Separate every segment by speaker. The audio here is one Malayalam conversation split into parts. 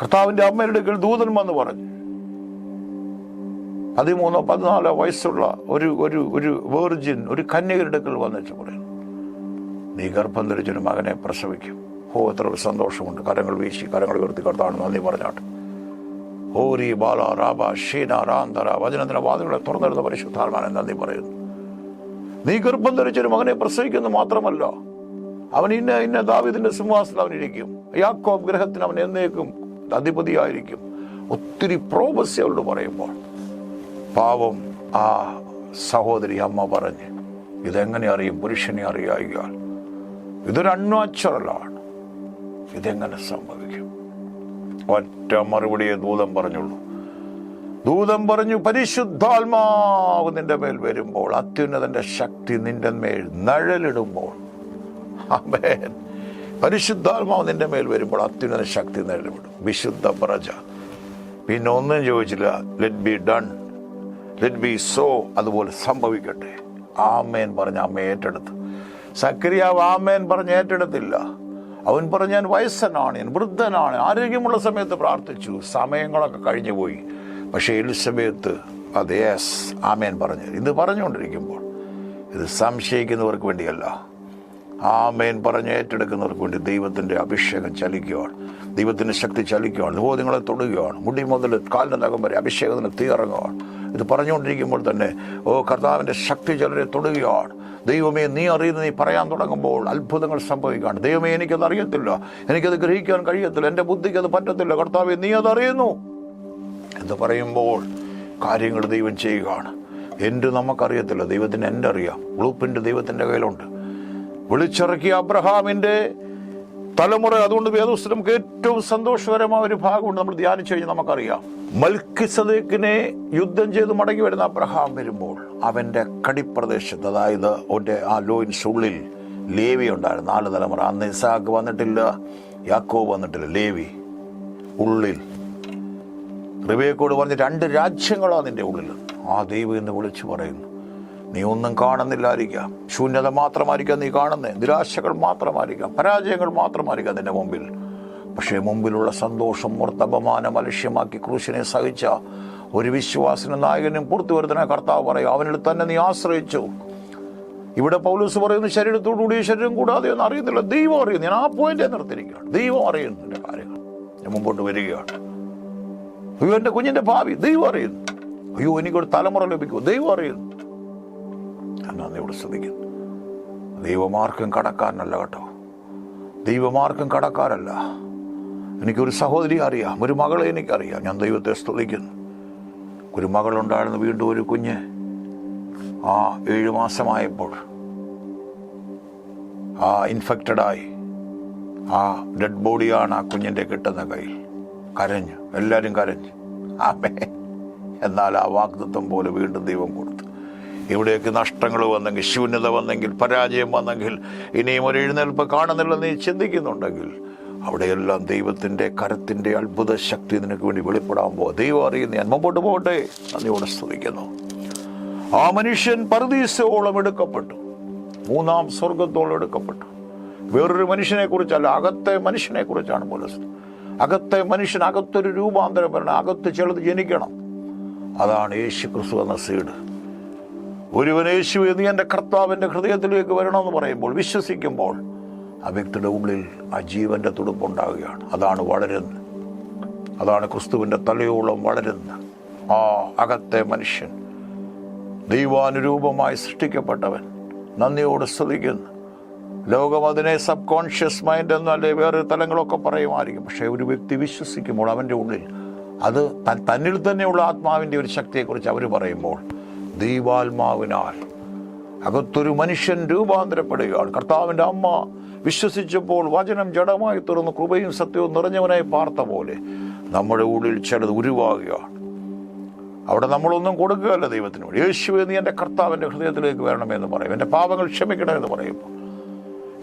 Speaker 1: കർത്താവിൻ്റെ അമ്മയുടെ അടുക്കൽ ദൂതൻ വന്ന് പറഞ്ഞു, 13-14 വയസ്സുള്ള ഒരു വേർജിൻ, ഒരു കന്യകരുടെ അടുക്കൽ വന്നിട്ട് പറയുന്നു, നീ ഗർഭം ധരിച്ചൊരു മകനെ പ്രസവിക്കും. എത്ര ഒരു സന്തോഷമുണ്ട്. കരങ്ങൾ വീശി, കരങ്ങൾ ഉയർത്തി കർത്താവിന് നന്ദി പറഞ്ഞാട്ട്. ഓരി ബാല റാബ ഷീന റാന്തര വചനത്തിന്റെ വാതിലുകളെ തുറന്നെടുത്ത പരിശുദ്ധാത്മാവിനെ നന്ദി പറയുന്നു. നീ ഗർഭം ധരിച്ചൊരു മകനെ പ്രസവിക്കുന്നത് മാത്രമല്ല, അവൻ ഇന്ന ദാവീദിന്റെ സിംഹാസനം അവനിരിക്കും. യാക്കോബ് ഗ്രഹത്തിന് അവൻ എന്നേക്കും അധിപതിയായിരിക്കും. ഒത്തിരി പ്രോബസി അവരോട് പറയുമ്പോൾ പാവം ആ സഹോദരി അമ്മ പറഞ്ഞ്, ഇതെങ്ങനെ അറിയും? പുരുഷനെ അറിയായികയാൽ ഇതൊരു അൺനാച്ചുറലാണ്, ഇതെങ്ങനെ സംഭവിക്കും? ഒറ്റ മറുപടിയെ ദൂതൻ പറഞ്ഞുള്ളൂ. ദൂതൻ പറഞ്ഞു, പരിശുദ്ധാത്മാവ് നിന്റെ മേൽ വരുമ്പോൾ, അത്യുന്നതന്റെ ശക്തി നിന്റെ മേൽ നിഴലിടുമ്പോൾ, ആമേൻ, പരിശുദ്ധാത്മാവ് നിന്റെ മേൽ വരുമ്പോൾ അത്യുന്നത ശക്തി നിഴലിടും. വിശുദ്ധ പ്രജ പിന്നെ ഒന്നും ചോദിച്ചില്ല. Let be done, let be so, അതുപോലെ സംഭവിക്കട്ടെ. ആമേൻ പറഞ്ഞ അമ്മ ഏറ്റെടുത്തു. സക്കരിയാവ് ആമേൻ പറഞ്ഞ് ഏറ്റെടുത്തില്ല. അവൻ പറഞ്ഞ ഞാൻ വയസ്സനാണ്, ഞാൻ വൃദ്ധനാണ്. ആരോഗ്യമുള്ള സമയത്ത് പ്രാർത്ഥിച്ചു, സമയങ്ങളൊക്കെ കഴിഞ്ഞു പോയി. പക്ഷേ എലിസബത്ത് അത് യെസ് ആമേൻ പറഞ്ഞു. ഇത് പറഞ്ഞുകൊണ്ടിരിക്കുമ്പോൾ ഇത് സംശയിക്കുന്നവർക്ക് വേണ്ടിയല്ല, ആമേൻ പറഞ്ഞ് ഏറ്റെടുക്കുന്നവർക്ക് വേണ്ടി ദൈവത്തിൻ്റെ അഭിഷേകം ചലിക്കുകയാണ്, ദൈവത്തിൻ്റെ ശക്തി ചലിക്കുകയാണ്, ബോധ്യങ്ങളെ തൊടുകയാണ്. മുടി മുതൽ കാലിൻ്റെ നഖം വരെ അഭിഷേകത്തിന് തീയിറങ്ങുകയാണ്. ഇത് പറഞ്ഞുകൊണ്ടിരിക്കുമ്പോൾ തന്നെ കർത്താവിൻ്റെ ശക്തി ചിലരെ തൊടുകയാണ്. ദൈവമേ നീ അറിയുന്നത് നീ പറയാൻ തുടങ്ങുമ്പോൾ അത്ഭുതങ്ങൾ സംഭവിക്കുകയാണ്. ദൈവമേ എനിക്കത് അറിയത്തില്ല, എനിക്കത് ഗ്രഹിക്കാൻ കഴിയത്തില്ല, എൻ്റെ ബുദ്ധിക്ക് അത് പറ്റത്തില്ല, കർത്താവേ നീ അതറിയുന്നു എന്ന് പറയുമ്പോൾ കാര്യങ്ങൾ ദൈവം ചെയ്യുകയാണ്. എൻ്റെ നമുക്കറിയത്തില്ല, ദൈവത്തിന് എൻ്റെ അറിയാം. ബ്ലൂപ്രിന്റ് ദൈവത്തിൻ്റെ കയ്യിലുണ്ട്. വിളിച്ചിറക്കിയ അബ്രഹാമിൻ്റെ തലമുറ. അതുകൊണ്ട് വേദപുസ്തകം നമുക്ക് ഏറ്റവും സന്തോഷകരമായ ഒരു ഭാഗമുണ്ട്. നമ്മൾ ധ്യാനിച്ചു കഴിഞ്ഞാൽ നമുക്കറിയാം, മൽക്കിസദേക്കിനെ യുദ്ധം ചെയ്ത് മടങ്ങി വരുന്ന അബ്രഹാം വരുമ്പോൾ അവൻ്റെ കടിപ്രദേശത്ത്, അതായത് അവൻ്റെ ആ ലോയിൻസ് ഉള്ളിൽ ലേവി ഉണ്ടായിരുന്നു. 4 തലമുറ. അന്ന് ഇസാക്ക് വന്നിട്ടില്ല, യാക്കോബ് വന്നിട്ടില്ല. ലേവി ഉള്ളിൽ. റിബേക്കോട് പറഞ്ഞ് 2 രാജ്യങ്ങളാണ് നിന്റെ ഉള്ളിൽ. ആ ദൈവം എന്ന് വിളിച്ചു പറയുന്നു. നീ ഒന്നും കാണുന്നില്ലായിരിക്കാം, ശൂന്യത മാത്രമായിരിക്കാം നീ കാണുന്നത്, നിരാശകൾ മാത്രമായിരിക്കാം, പരാജയങ്ങൾ മാത്രമായിരിക്കാം നിന്റെ മുമ്പിൽ. പക്ഷേ മുമ്പിലുള്ള സന്തോഷം അപമാനം അലക്ഷ്യമാക്കി ക്രൂശിനെ സഹിച്ച ഒരു വിശ്വാസന നായകനും പുറത്തു വരുന്ന കർത്താവ് പറയും, അവനിൽ തന്നെ നീ ആശ്രയിച്ചു. ഇവിടെ പൗലോസ് പറയുന്നു, ശരീരത്തോടുകൂടി ശരീരം കൂടാതെ ഒന്നും അറിയുന്നില്ല, ദൈവം അറിയുന്നു. ഞാൻ ആ പോയിന്റ് നിർത്തിയിരിക്കുകയാണ്. ദൈവം അറിയുന്നു എൻ്റെ കാര്യങ്ങൾ. ഞാൻ മുമ്പോട്ട് വരികയാണ്. അയ്യോ എൻ്റെ കുഞ്ഞിൻ്റെ ഭാവി ദൈവം അറിയുന്നു. അയ്യോ എനിക്കൊരു തലമുറ ലഭിക്കുമോ ദൈവം അറിയുന്നു. ഞാൻ നന്ദിയോട് ശ്രദ്ധിക്കുന്നു. ദൈവമാർക്കും കടക്കാരനല്ല കേട്ടോ, ദൈവമാർക്കും കടക്കാരല്ല. എനിക്കൊരു സഹോദരി അറിയാം, ഒരു മകളെ എനിക്കറിയാം. ഞാൻ ദൈവത്തെ സ്തുതിക്കുന്നു. ഒരു മകളുണ്ടായിരുന്നു, വീണ്ടും ഒരു കുഞ്ഞ്. ആ 7 മാസമായപ്പോൾ ഇൻഫെക്റ്റഡായി. ആ ഡെഡ് ബോഡിയാണ് ആ കുഞ്ഞിൻ്റെ കിട്ടുന്ന കയ്യിൽ. കരഞ്ഞു, എല്ലാവരും കരഞ്ഞു. ആമേ. എന്നാൽ ആ വാഗ്ദത്തം പോലെ വീണ്ടും ദൈവം കൊടുത്തു. ഇവിടേക്ക് നഷ്ടങ്ങൾ വന്നെങ്കിൽ, ശൂന്യത വന്നെങ്കിൽ, പരാജയം വന്നെങ്കിൽ, ഇനിയും ഒരു എഴുന്നേൽപ്പ് കാണുന്നില്ലെന്ന് നീ ചിന്തിക്കുന്നുണ്ടെങ്കിൽ, അവിടെയെല്ലാം ദൈവത്തിൻ്റെ കരത്തിൻ്റെ അത്ഭുത ശക്തി നിനക്ക് വേണ്ടി വെളിപ്പെടാൻ പോവാ. ദൈവം അറിയുന്ന ഞാൻ മുമ്പോട്ട് പോകട്ടെ. നന്ദിയോടെ സ്തുതിക്കുന്നു. ആ മനുഷ്യൻ പറുദീസയോളം എടുക്കപ്പെട്ടു, 3-ാം സ്വർഗത്തോളം എടുക്കപ്പെട്ടു. വേറൊരു മനുഷ്യനെ കുറിച്ചല്ല, അകത്തെ മനുഷ്യനെ കുറിച്ചാണ് പോലീസ്. അകത്തെ മനുഷ്യൻ, അകത്തൊരു രൂപാന്തരം വരണം, അകത്ത് ചിലത് ജനിക്കണം. അതാണ് യേശു ക്രിസ്തു എന്ന സീഡ്. ഒരുവൻ യേശുവേ നീ എൻ്റെ കർത്താവിൻ്റെ ഹൃദയത്തിലേക്ക് വരണമെന്ന് പറയുമ്പോൾ, വിശ്വസിക്കുമ്പോൾ ആ വ്യക്തിയുടെ ഉള്ളിൽ ആ ജീവന്റെ തുടുപ്പുണ്ടാവുകയാണ്. അതാണ് വളരുന്നത്. അതാണ് ക്രിസ്തുവിൻ്റെ തലയോളം വളരുന്നത്. ആ അകത്തെ മനുഷ്യൻ, ദൈവാനുരൂപമായി സൃഷ്ടിക്കപ്പെട്ടവൻ. നന്ദിയോട് സ്തുതിക്കുന്നു. ലോകം അതിനെ സബ് കോൺഷ്യസ് മൈൻഡ് എന്നല്ലേ വേറെ തലങ്ങളൊക്കെ പറയുമായിരിക്കും. പക്ഷേ ഒരു വ്യക്തി വിശ്വസിക്കുമ്പോൾ അവൻ്റെ ഉള്ളിൽ അത് തന്നിൽ തന്നെയുള്ള ആത്മാവിൻ്റെ ഒരു ശക്തിയെക്കുറിച്ച് അവർ പറയുമ്പോൾ, ദൈവാത്മാവിനാൽ അകത്തൊരു മനുഷ്യൻ രൂപാന്തരപ്പെടുകയാണ്. കർത്താവിൻ്റെ അമ്മ വിശ്വസിച്ചപ്പോൾ വചനം ജഡമായി തുറന്ന് കൃപയും സത്യവും നിറഞ്ഞവനായി പാർത്ത പോലെ നമ്മുടെ ഉള്ളിൽ ചിലത് ഉരുവാകുകയാണ്. അവിടെ നമ്മളൊന്നും കൊടുക്കുകയല്ല ദൈവത്തിന് വേണ്ടി. യേശുവേ നീ എൻ്റെ കർത്താവിൻ്റെ ഹൃദയത്തിലേക്ക് വരണമെന്ന് പറയും. എൻ്റെ പാപങ്ങൾ ക്ഷമിക്കണമെന്ന് പറയുമ്പോൾ,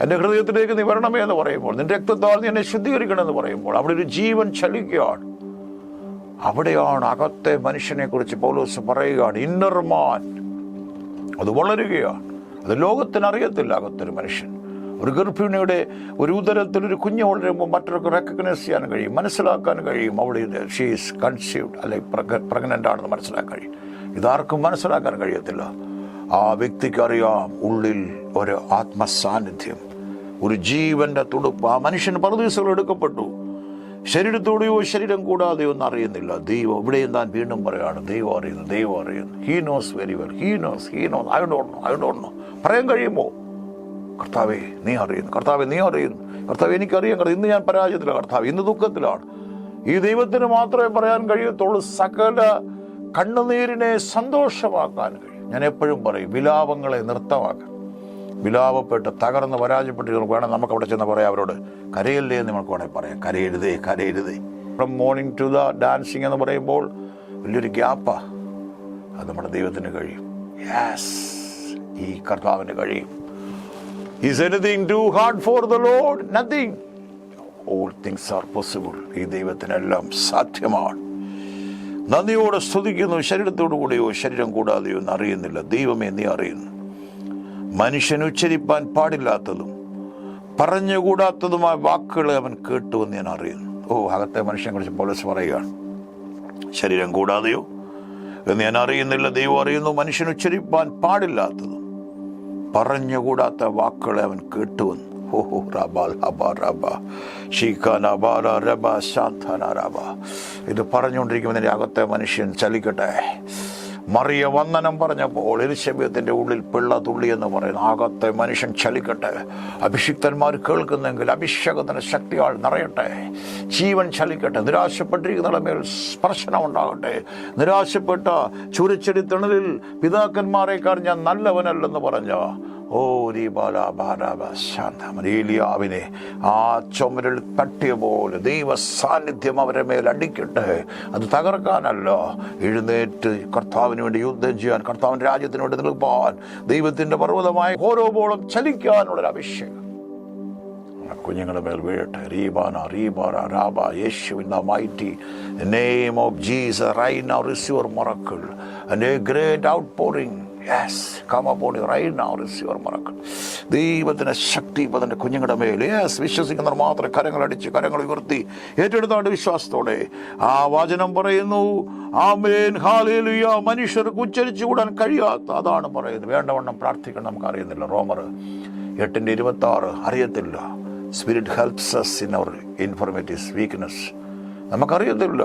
Speaker 1: എൻ്റെ ഹൃദയത്തിലേക്ക് നീ വരണമേ എന്ന് പറയുമ്പോൾ, നിന്റെ രക്തത്താൽ നീ എന്നെ ശുദ്ധീകരിക്കണമെന്ന് പറയുമ്പോൾ, അവിടെ ഒരു ജീവൻ ചലിക്കുകയാണ്. അവിടെയാണ് അകത്തെ മനുഷ്യനെ കുറിച്ച് പൗലോസ് പറയുകയാണ്. ഇന്നർ മാൻ അത് വളരുകയാണ്. അത് ലോകത്തിന് അറിയത്തില്ല. അകത്തൊരു മനുഷ്യൻ ഒരു ഗർഭിണിയുടെ ഒരു ഉദരത്തിൽ ഒരു കുഞ്ഞ് വളരുമ്പോൾ മറ്റൊരു റെക്കഗ്നൈസ് ചെയ്യാൻ കഴിയും, മനസ്സിലാക്കാൻ കഴിയും അവിടെ ഷീ ഈസ് കൺസീവ്ഡ് അല്ലെങ്കിൽ പ്രഗ്നൻ്റ് ആണെന്ന് മനസ്സിലാക്കാൻ കഴിയും. ഇതാർക്കും മനസ്സിലാക്കാൻ കഴിയത്തില്ല. ആ വ്യക്തിക്ക് അറിയാം ഉള്ളിൽ ഒരു ആത്മസാന്നിധ്യം, ഒരു ജീവന്റെ തുടുപ്പ്. ആ മനുഷ്യന് പറുദീസകൾ എടുക്കപ്പെട്ടു. ശരീരത്തോടെയോ ശരീരം കൂടാതെയോ ഒന്നും അറിയുന്നില്ല. ദൈവം ഇവിടെയും താൻ വീണ്ടും പറയാണ്, ദൈവം അറിയുന്നു, ദൈവം അറിയുന്നു. He nose very well, he nose I don't know പറയാൻ കഴിയുമോ? കർത്താവേ നീ അറിയുന്നു, കർത്താവേ നീ അറിയുന്നു, കർത്താവ് എനിക്കറിയാം. ഇന്ന് ഞാൻ പരാജയത്തിലാണ് കർത്താവ്, ഇന്ന് ദുഃഖത്തിലാണ്. ഈ ദൈവത്തിന് മാത്രമേ പറയാൻ കഴിയത്തുള്ളൂ സകല കണ്ണുനീരിനെ സന്തോഷമാക്കാൻ കഴിയും. ഞാൻ എപ്പോഴും പറയും, വിലാപങ്ങളെ നൃത്തമാക്കാൻ. വിലാപപ്പെട്ട് തകർന്ന് പരാജയപ്പെട്ട് വേണം നമുക്ക് അവിടെ ചെന്ന് പറയാം അവരോട്, കരയല്ലേ എന്ന് നമുക്ക് വേണമെങ്കിൽ പറയാം. കരയരുതേ, കരയരുതേ. From morning to the dancing എന്ന് പറയുമ്പോൾ വലിയൊരു ഗ്യാപ്പാ. അത് നമ്മുടെ ദൈവത്തിന് കഴിയും. യെസ്, ഈ കർത്താവിന് കഴിയും. Is anything too hard for the Lord? Nothing. All things are possible. ഈ ദൈവത്തിനെല്ലാം സാധ്യമാണ്. നന്ദിയോടെ സ്തുതിക്കുന്നു. ശരീരത്തോടു കൂടെയോ ശരീരം കൂടാതെയോ എന്ന് അറിയുന്നില്ല. ദൈവമേ നീ അറിയുന്നു. മനുഷ്യൻ ഉച്ചരിപ്പാൻ പാടില്ലാത്തതും പറഞ്ഞുകൂടാത്തതുമായ വാക്കുകളെ അവൻ കേട്ടുവെന്ന് ഞാൻ അറിയുന്നു. അകത്തെ മനുഷ്യനെ കുറിച്ച് പൗലോസ് പറയുകയാണ്. ശരീരം കൂടാതെയോ എന്ന് ഞാൻ അറിയുന്നില്ല, ദൈവം അറിയുന്നു. മനുഷ്യൻ ഉച്ചരിപ്പാൻ പാടില്ലാത്തതും പറഞ്ഞുകൂടാത്ത വാക്കുകളെ അവൻ കേട്ടുവെന്ന്. ഇത് പറഞ്ഞുകൊണ്ടിരിക്കുമ്പോൾ എൻ്റെ അകത്തെ മനുഷ്യൻ ചലിക്കട്ടെ. മറിയ വന്ദനം പറഞ്ഞപ്പോൾ എലിശബേത്തിന്റെ ഉള്ളിൽ പിള്ള തുള്ളി എന്ന് പറയുന്നു. അകത്തെ മനുഷ്യൻ ചലിക്കട്ടെ. അഭിഷിക്തന്മാർ കേൾക്കുന്നെങ്കിൽ അഭിഷേകത്തിന്റെ ശക്തിയാൽ നിറയട്ടെ. ജീവൻ ചലിക്കട്ടെ. നിരാശപ്പെട്ടിരിക്കുന്നവരുടെ മേൽ സ്പർശനം ഉണ്ടാകട്ടെ. നിരാശപ്പെട്ട ചുരച്ചെടി തണലിൽ പിതാക്കന്മാരെക്കാൾ ഞാൻ നല്ലവനല്ലെന്ന് പറഞ്ഞ ഏലിയാവിനെ ആ ചുമരിൽ തട്ടിയ പോലെ ദൈവ സാന്നിധ്യം അവരുടെ മേൽ അടിക്കട്ടെ. അത് തകർക്കാനല്ല, എഴുന്നേറ്റ് കർത്താവിന് വേണ്ടി യുദ്ധം ചെയ്യാൻ, കർത്താവിന്റെ രാജ്യത്തിന് വേണ്ടി നിൽപ്പാൻ, ദൈവത്തിന്റെ പർവ്വതമായ ഓരോപോളം ചലിക്കാനുള്ളൊരു അഭിഷേകം കുഞ്ഞുങ്ങളുടെ മേൽ വീഴട്ടെ. യേശുവിൻ the mighty name of Jesus right now receive your miracle and a great outpouring. Yes, come upon you right now, receive your miracle. ദൈവത്തിന്റെ ശക്തി ഇപ്പൊ തന്റെ കുഞ്ഞുങ്ങളുടെ മേൽ. യെസ്, വിശ്വസിക്കുന്നവർ മാത്രം കരങ്ങളടിച്ച് കരങ്ങൾ ഉയർത്തി ഏറ്റെടുത്താണ്ട് വിശ്വാസത്തോടെ ആ വചനം പറയുന്നു. ആമേൻ, ഹല്ലേലൂയ. മനുഷ്യർക്ക് ഉച്ചരിച്ചുകൂടാൻ കഴിയാത്ത അതാണ് പറയുന്നത്. വേണ്ടവണ്ണം പ്രാർത്ഥിക്കണം നമുക്ക് അറിയുന്നില്ല. റോമർ 8:26 അറിയത്തില്ല. Spirit helps us in our infirmities, weakness. നമുക്കറിയത്തില്ല.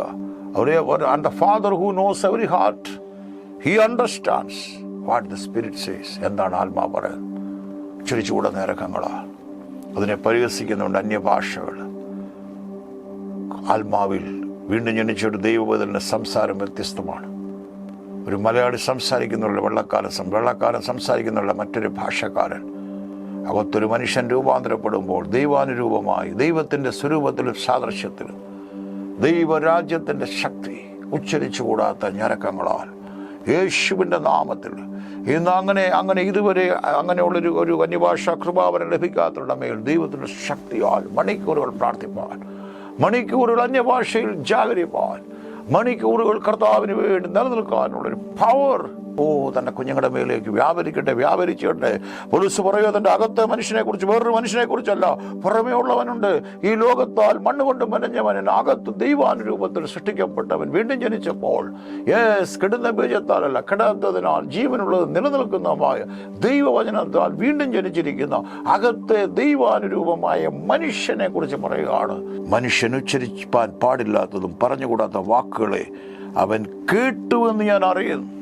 Speaker 1: And the Father who knows every heart, he understands what the Spirit says. എന്താണ് ആത്മാ പറയുന്നത്? ഉച്ചരിച്ചുകൂടെ നേരക്കങ്ങളാൽ അതിനെ പരിഹസിക്കുന്നുണ്ട് അന്യഭാഷകൾ. ആത്മാവിൽ വീണ്ടും ജനിച്ചൊരു ദൈവബോധലിന്റെ സംസാരം വ്യത്യസ്തമാണ്. ഒരു മലയാളി സംസാരിക്കുന്നുള്ള വെള്ളക്കാരൻ സംസാരിക്കുന്നുള്ള മറ്റൊരു ഭാഷക്കാരൻ. അകത്തൊരു മനുഷ്യൻ രൂപാന്തരപ്പെടുമ്പോൾ ദൈവാനുരൂപമായി ദൈവത്തിന്റെ സ്വരൂപത്തിലും സാദൃശ്യത്തിലും ദൈവരാജ്യത്തിന്റെ ശക്തി ഉച്ചരിച്ചുകൂടാത്ത ഞരക്കങ്ങളാൽ യേശുവിന്റെ നാമത്തിൽ ഇന്ന് അങ്ങനെ ഇതുവരെ അങ്ങനെയുള്ളൊരു അന്യഭാഷ കൃപാവരം ലഭിക്കാത്തവരുടെ മേൽ ദൈവത്തിന്റെ ശക്തിയാൽ മണിക്കൂറുകൾ പ്രാർത്ഥിപ്പാൻ, മണിക്കൂറുകൾ അന്യഭാഷയിൽ ജാഗരിപ്പാൻ, മണിക്കൂറുകൾ കർത്താവിന് വേണ്ടി നിലനിൽക്കാനുള്ളൊരു പവർ തന്റെ കുഞ്ഞുങ്ങളുടെ മേലേക്ക് വ്യാപരിക്കട്ടെ. പോലീസ് പറയുക, തന്റെ അകത്തെ മനുഷ്യനെ കുറിച്ച്, വേറൊരു മനുഷ്യനെ കുറിച്ചല്ല. പുറമേ ഉള്ളവനുണ്ട്. ഈ ലോകത്താൽ മണ്ണുകൊണ്ട് മെനഞ്ഞവൻ, അകത്ത് ദൈവാനുരൂപത്തിൽ സൃഷ്ടിക്കപ്പെട്ടവൻ വീണ്ടും ജനിച്ചപ്പോൾ കെടുന്ന ബീജത്താലല്ല, കെടാത്തതിനാൽ ജീവനുള്ളത് നിലനിൽക്കുന്നതുമായ ദൈവവചനത്താൽ വീണ്ടും ജനിച്ചിരിക്കുന്ന അകത്തെ ദൈവാനുരൂപമായ മനുഷ്യനെ കുറിച്ച് പറയുകയാണ്. മനുഷ്യൻ ഉച്ചരിപ്പാൻ പാടില്ലാത്തതും പറഞ്ഞുകൂടാത്ത വാക്കുകളെ അവൻ കേട്ടുവെന്ന് ഞാൻ അറിയുന്നു.